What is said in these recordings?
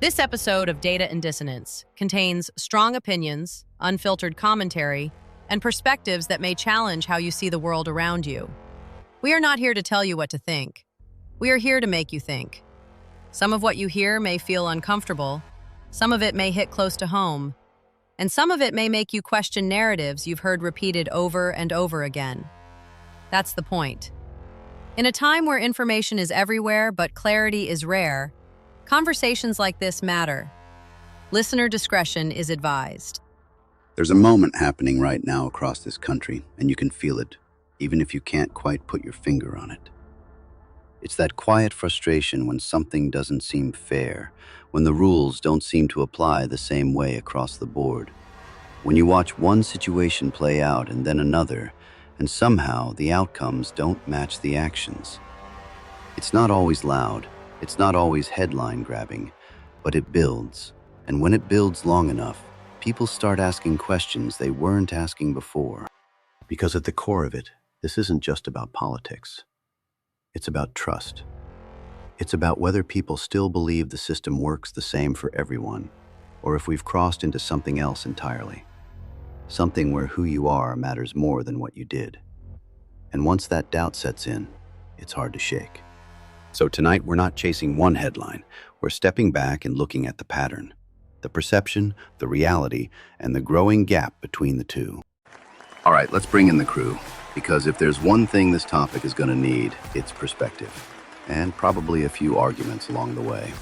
This episode of Data and Dissonance contains strong opinions, unfiltered commentary, and perspectives that may challenge how you see the world around you. We are not here to tell you what to think. We are here to make you think. Some of what you hear may feel uncomfortable, some of it may hit close to home, and some of it may make you question narratives you've heard repeated over and over again. That's the point. In a time where information is everywhere but clarity is rare, conversations like this matter. Listener discretion is advised. There's a moment happening right now across this country, and you can feel it, even if you can't quite put your finger on it. It's that quiet frustration when something doesn't seem fair, when the rules don't seem to apply the same way across the board. When you watch one situation play out and then another, and somehow the outcomes don't match the actions. It's not always loud. It's not always headline-grabbing, but it builds. And when it builds long enough, people start asking questions they weren't asking before. Because at the core of it, this isn't just about politics. It's about trust. It's about whether people still believe the system works the same for everyone, or if we've crossed into something else entirely. Something where who you are matters more than what you did. And once that doubt sets in, it's hard to shake. So tonight, we're not chasing one headline. We're stepping back and looking at the pattern, the perception, the reality, and the growing gap between the two. All right, let's bring in the crew, because if there's one thing this topic is going to need, it's perspective, and probably a few arguments along the way.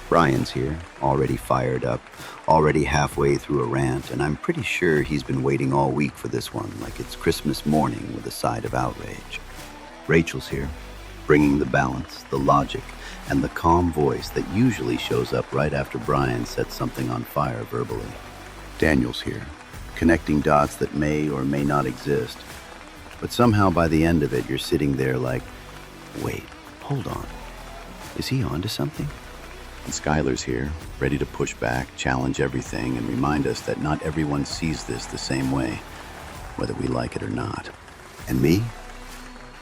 Brian's here, already fired up, already halfway through a rant, and I'm pretty sure he's been waiting all week for this one, like it's Christmas morning with a side of outrage. Rachel's here, bringing the balance, the logic, and the calm voice that usually shows up right after Brian sets something on fire verbally. Daniel's here, connecting dots that may or may not exist, but somehow by the end of it, you're sitting there like, wait, hold on, is he onto something? And Skylar's here, ready to push back, challenge everything, and remind us that not everyone sees this the same way, whether we like it or not. And me?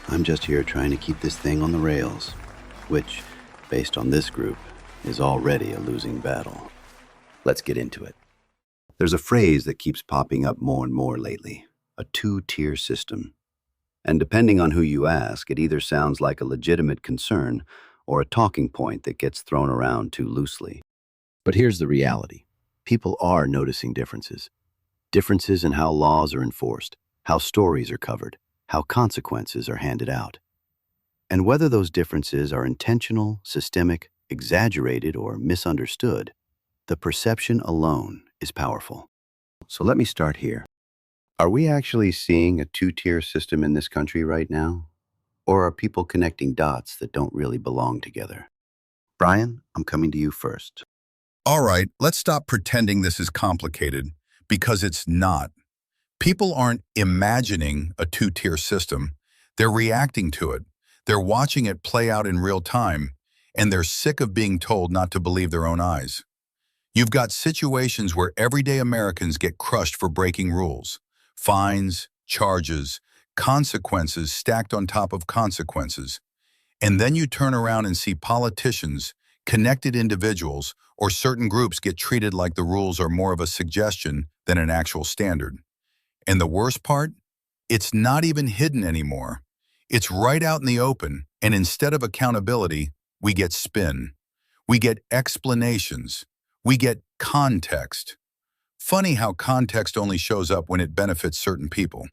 I'm just here trying to keep this thing on the rails, which, based on this group, is already a losing battle. Let's get into it. There's a phrase that keeps popping up more and more lately, a two-tier system. And depending on who you ask, it either sounds like a legitimate concern or a talking point that gets thrown around too loosely. But here's the reality. People are noticing differences. Differences in how laws are enforced, how stories are covered, how consequences are handed out. And whether those differences are intentional, systemic, exaggerated, or misunderstood, the perception alone is powerful. So let me start here. Are we actually seeing a two-tier system in this country right now? Or are people connecting dots that don't really belong together? Brian, I'm coming to you first. All right, let's stop pretending this is complicated, because it's not. People aren't imagining a two-tier system. They're reacting to it. They're watching it play out in real time, and they're sick of being told not to believe their own eyes. You've got situations where everyday Americans get crushed for breaking rules. Fines, charges, consequences stacked on top of consequences. And then you turn around and see politicians, connected individuals, or certain groups get treated like the rules are more of a suggestion than an actual standard. And the worst part? It's not even hidden anymore. It's right out in the open, and instead of accountability, we get spin. We get explanations. We get context. Funny how context only shows up when it benefits certain people.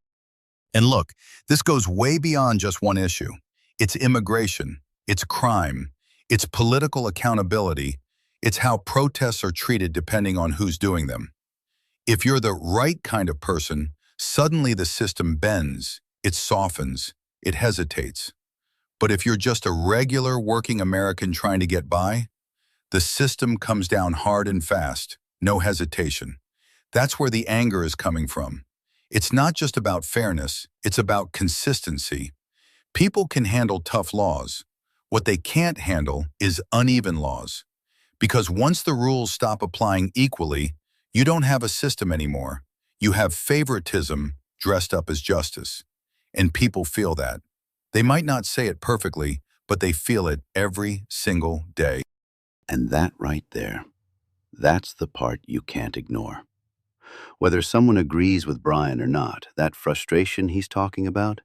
And look, this goes way beyond just one issue. It's immigration, it's crime, it's political accountability, it's how protests are treated depending on who's doing them. If you're the right kind of person, suddenly the system bends, it softens, it hesitates. But if you're just a regular working American trying to get by, the system comes down hard and fast, no hesitation. That's where the anger is coming from. It's not just about fairness, it's about consistency. People can handle tough laws. What they can't handle is uneven laws. Because once the rules stop applying equally, you don't have a system anymore. You have favoritism dressed up as justice. And people feel that. They might not say it perfectly, but they feel it every single day. And that right there, That's the part you can't ignore. Whether someone agrees with Brian or not, that frustration he's talking about,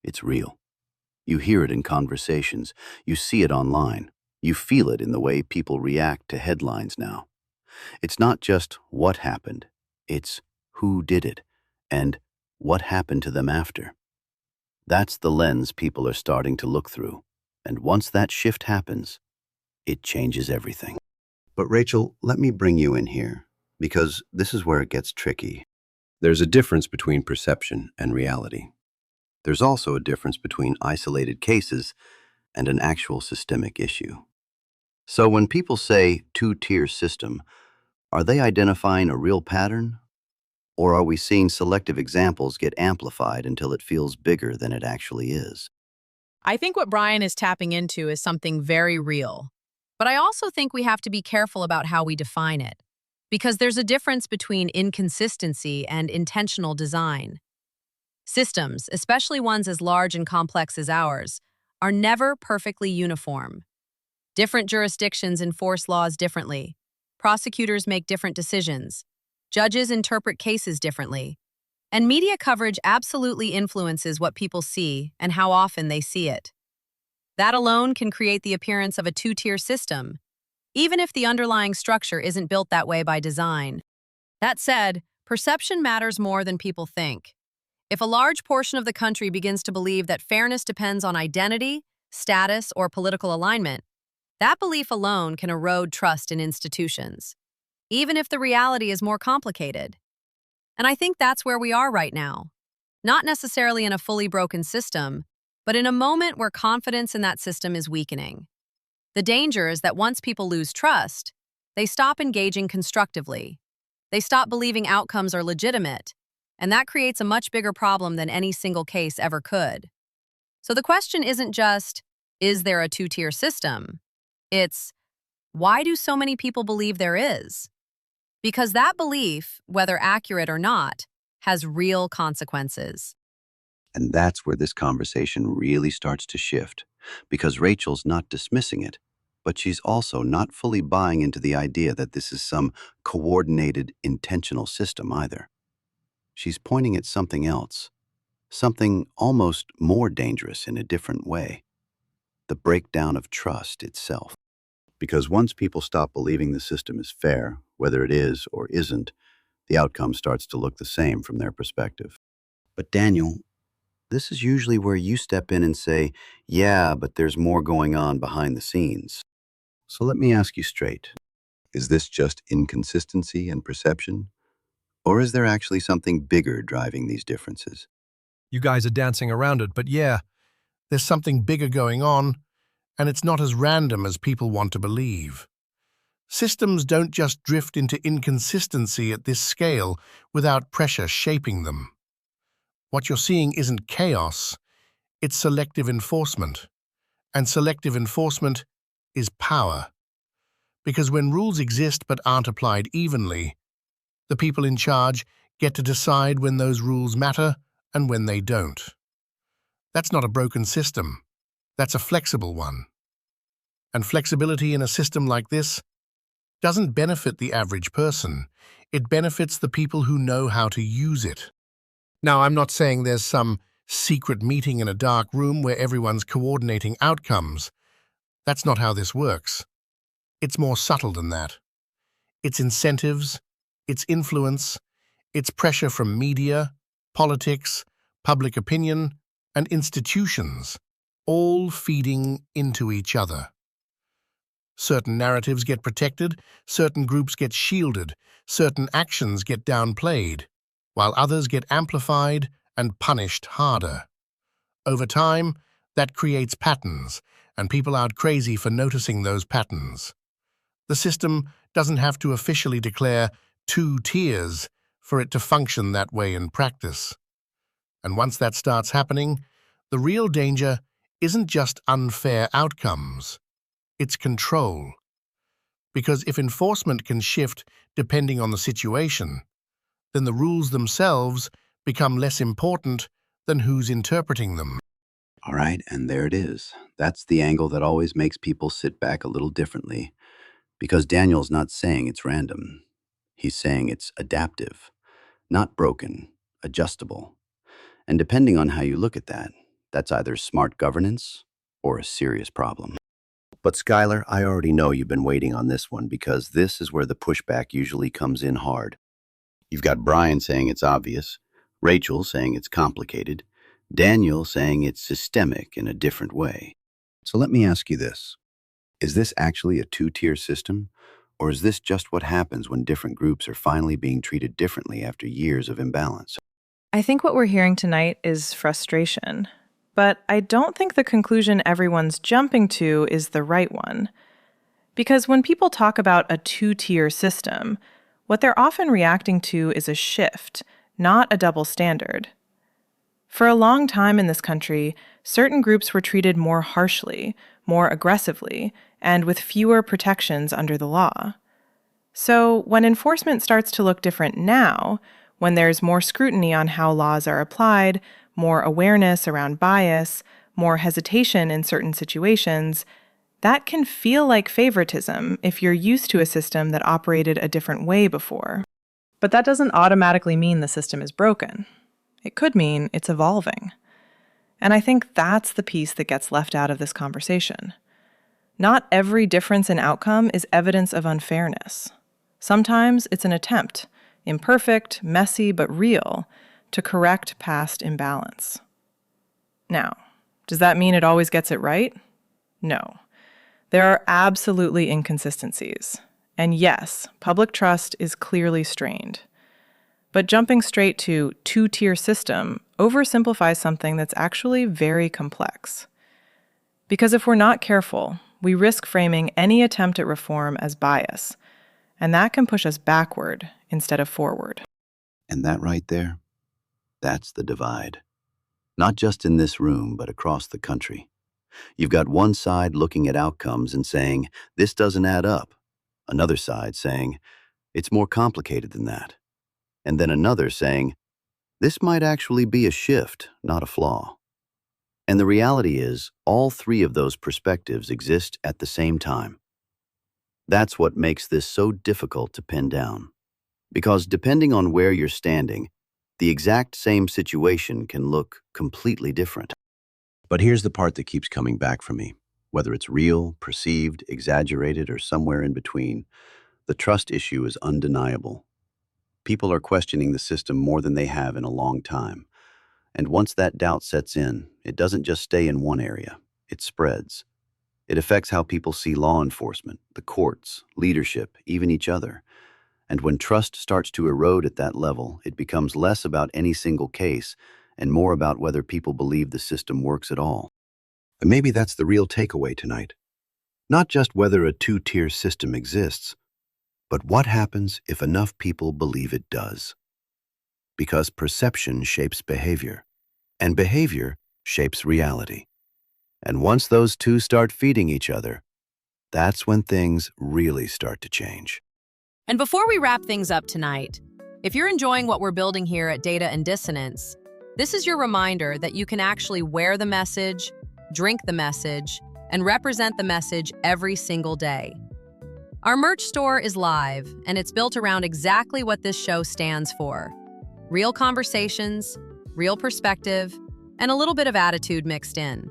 it's real. You hear it in conversations, you see it online, you feel it in the way people react to headlines now. It's not just what happened, it's who did it and what happened to them after. That's the lens people are starting to look through. And once that shift happens, it changes everything. But Rachel, let me bring you in here, because this is where it gets tricky. There's a difference between perception and reality. There's also a difference between isolated cases and an actual systemic issue. So when people say two-tier system, are they identifying a real pattern? Or are we seeing selective examples get amplified until it feels bigger than it actually is? I think what Brian is tapping into is something very real. But I also think we have to be careful about how we define it, because there's a difference between inconsistency and intentional design. Systems, especially ones as large and complex as ours, are never perfectly uniform. Different jurisdictions enforce laws differently. Prosecutors make different decisions. Judges interpret cases differently. And media coverage absolutely influences what people see and how often they see it. That alone can create the appearance of a two-tier system, even if the underlying structure isn't built that way by design. That said, perception matters more than people think. If a large portion of the country begins to believe that fairness depends on identity, status, or political alignment, that belief alone can erode trust in institutions, even if the reality is more complicated. And I think that's where we are right now. Not necessarily in a fully broken system, but in a moment where confidence in that system is weakening. The danger is that once people lose trust, they stop engaging constructively. They stop believing outcomes are legitimate, and that creates a much bigger problem than any single case ever could. So the question isn't just, is there a two-tier system? It's, why do so many people believe there is? Because that belief, whether accurate or not, has real consequences. And that's where this conversation really starts to shift, because Rachel's not dismissing it, but she's also not fully buying into the idea that this is some coordinated, intentional system either. She's pointing at something else, something almost more dangerous in a different way: the breakdown of trust itself. Because once people stop believing the system is fair, whether it is or isn't, the outcome starts to look the same from their perspective. But Daniel, this is usually where you step in and say, yeah, but there's more going on behind the scenes. So let me ask you straight. Is this just inconsistency and perception? Or is there actually something bigger driving these differences? You guys are dancing around it, but yeah, there's something bigger going on, and it's not as random as people want to believe. Systems don't just drift into inconsistency at this scale without pressure shaping them. What you're seeing isn't chaos, it's selective enforcement. And selective enforcement is power. Because when rules exist but aren't applied evenly, the people in charge get to decide when those rules matter and when they don't. That's not a broken system. That's a flexible one. And flexibility in a system like this doesn't benefit the average person. It benefits the people who know how to use it. Now, I'm not saying there's some secret meeting in a dark room where everyone's coordinating outcomes. That's not how this works. It's more subtle than that. It's incentives, it's influence, it's pressure from media, politics, public opinion, and institutions, all feeding into each other. Certain narratives get protected, certain groups get shielded, certain actions get downplayed, while others get amplified and punished harder. Over time, that creates patterns, and people aren't crazy for noticing those patterns. The system doesn't have to officially declare 2 tiers for it to function that way in practice. And once that starts happening, the real danger isn't just unfair outcomes, it's control. Because if enforcement can shift depending on the situation, then the rules themselves become less important than who's interpreting them. All right, and there it is. That's the angle that always makes people sit back a little differently. Because Daniel's not saying it's random. He's saying it's adaptive, not broken, adjustable. And depending on how you look at that, that's either smart governance or a serious problem. But Skylar, I already know you've been waiting on this one because this is where the pushback usually comes in hard. You've got Brian saying it's obvious, Rachel saying it's complicated, Daniel saying it's systemic in a different way. So let me ask you this. Is this actually a two-tier system? Or is this just what happens when different groups are finally being treated differently after years of imbalance? I think what we're hearing tonight is frustration. But I don't think the conclusion everyone's jumping to is the right one. Because when people talk about a two-tier system, what they're often reacting to is a shift, not a double standard. For a long time in this country, certain groups were treated more harshly, more aggressively, and with fewer protections under the law. So when enforcement starts to look different now, when there's more scrutiny on how laws are applied, more awareness around bias, more hesitation in certain situations, that can feel like favoritism if you're used to a system that operated a different way before. But that doesn't automatically mean the system is broken. It could mean it's evolving. And I think that's the piece that gets left out of this conversation. Not every difference in outcome is evidence of unfairness. Sometimes it's an attempt, imperfect, messy, but real, to correct past imbalance. Now, does that mean it always gets it right? No. There are absolutely inconsistencies. And yes, public trust is clearly strained. But jumping straight to two-tier system oversimplifies something that's actually very complex. Because if we're not careful, we risk framing any attempt at reform as bias, and that can push us backward instead of forward. And that right there, that's the divide. Not just in this room, but across the country. You've got one side looking at outcomes and saying, this doesn't add up. Another side saying, it's more complicated than that. And then another saying, this might actually be a shift, not a flaw. And the reality is, all three of those perspectives exist at the same time. That's what makes this so difficult to pin down. Because depending on where you're standing, the exact same situation can look completely different. But here's the part that keeps coming back for me. Whether it's real, perceived, exaggerated, or somewhere in between, the trust issue is undeniable. People are questioning the system more than they have in a long time. And once that doubt sets in, it doesn't just stay in one area, it spreads. It affects how people see law enforcement, the courts, leadership, even each other. And when trust starts to erode at that level, it becomes less about any single case and more about whether people believe the system works at all. And maybe that's the real takeaway tonight. Not just whether a two-tier system exists, but what happens if enough people believe it does. Because perception shapes behavior, and behavior shapes reality. And once those two start feeding each other, that's when things really start to change. And before we wrap things up tonight, if you're enjoying what we're building here at Data and Dissonance, this is your reminder that you can actually wear the message, drink the message, and represent the message every single day. Our merch store is live, and it's built around exactly what this show stands for. Real conversations, real perspective, and a little bit of attitude mixed in.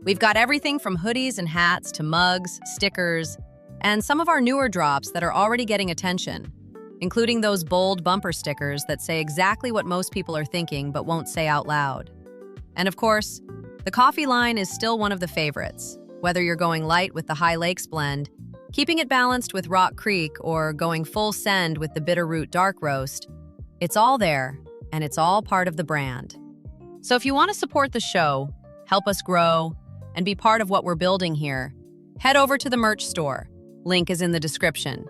We've got everything from hoodies and hats to mugs, stickers, and some of our newer drops that are already getting attention, including those bold bumper stickers that say exactly what most people are thinking but won't say out loud. And of course, the coffee line is still one of the favorites, whether you're going light with the High Lakes blend, keeping it balanced with Rock Creek, or going full send with the Bitter Root Dark Roast. It's all there, and it's all part of the brand. So if you want to support the show, help us grow, and be part of what we're building here, head over to the merch store. Link is in the description.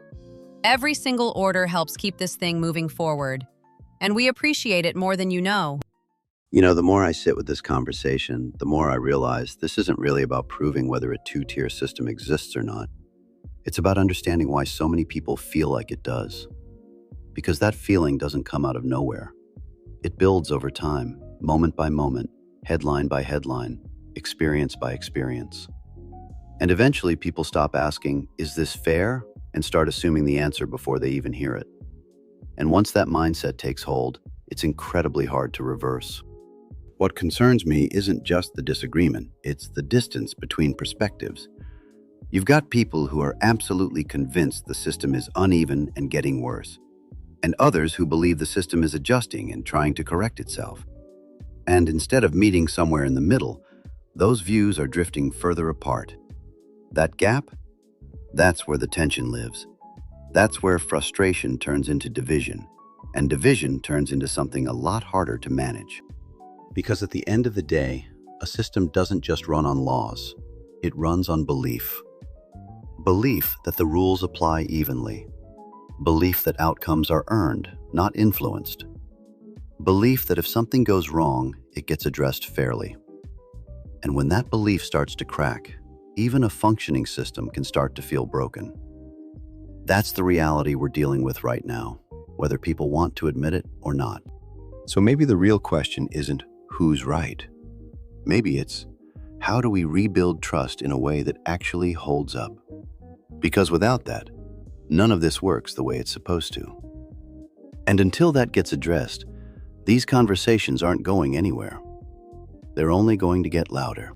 Every single order helps keep this thing moving forward, and we appreciate it more than you know. You know, the more I sit with this conversation, the more I realize this isn't really about proving whether a two-tier system exists or not. It's about understanding why so many people feel like it does. Because that feeling doesn't come out of nowhere. It builds over time, moment by moment, headline by headline, experience by experience. And eventually people stop asking, is this fair? and start assuming the answer before they even hear it. And once that mindset takes hold, it's incredibly hard to reverse. What concerns me isn't just the disagreement, it's the distance between perspectives. You've got people who are absolutely convinced the system is uneven and getting worse, and others who believe the system is adjusting and trying to correct itself. And instead of meeting somewhere in the middle, those views are drifting further apart. That gap? That's where the tension lives. That's where frustration turns into division, and division turns into something a lot harder to manage. Because at the end of the day, a system doesn't just run on laws, it runs on belief. Belief that the rules apply evenly. Belief that outcomes are earned, not influenced. Belief that if something goes wrong, it gets addressed fairly. And when that belief starts to crack, even a functioning system can start to feel broken. That's the reality we're dealing with right now, whether people want to admit it or not. So maybe the real question isn't who's right. Maybe it's how do we rebuild trust in a way that actually holds up? Because without that, none of this works the way it's supposed to. And until that gets addressed, these conversations aren't going anywhere. They're only going to get louder.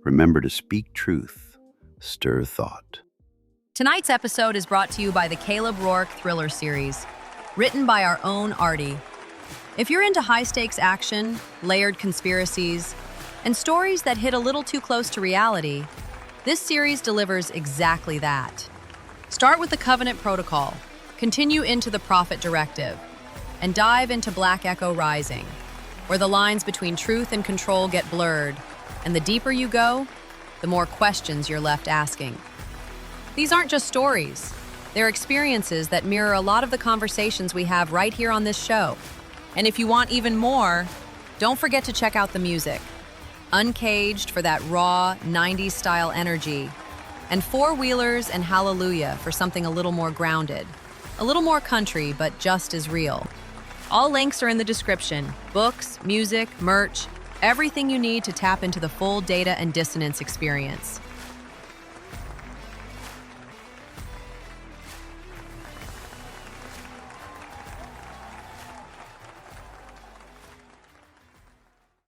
Remember to speak truth, stir thought. Tonight's episode is brought to you by the Caleb Rourke Thriller series, written by our own Artie. If you're into high-stakes action, layered conspiracies, and stories that hit a little too close to reality, this series delivers exactly that. Start with the Covenant Protocol, continue into the Prophet Directive, and dive into Black Echo Rising, where the lines between truth and control get blurred, and the deeper you go, the more questions you're left asking. These aren't just stories. They're experiences that mirror a lot of the conversations we have right here on this show. And if you want even more, don't forget to check out the music. Uncaged for that raw, 90s style energy, and Four Wheelers and Hallelujah for something a little more grounded, a little more country, but just as real. All links are in the description. Books, music, merch, everything you need to tap into the full Data and Dissonance experience.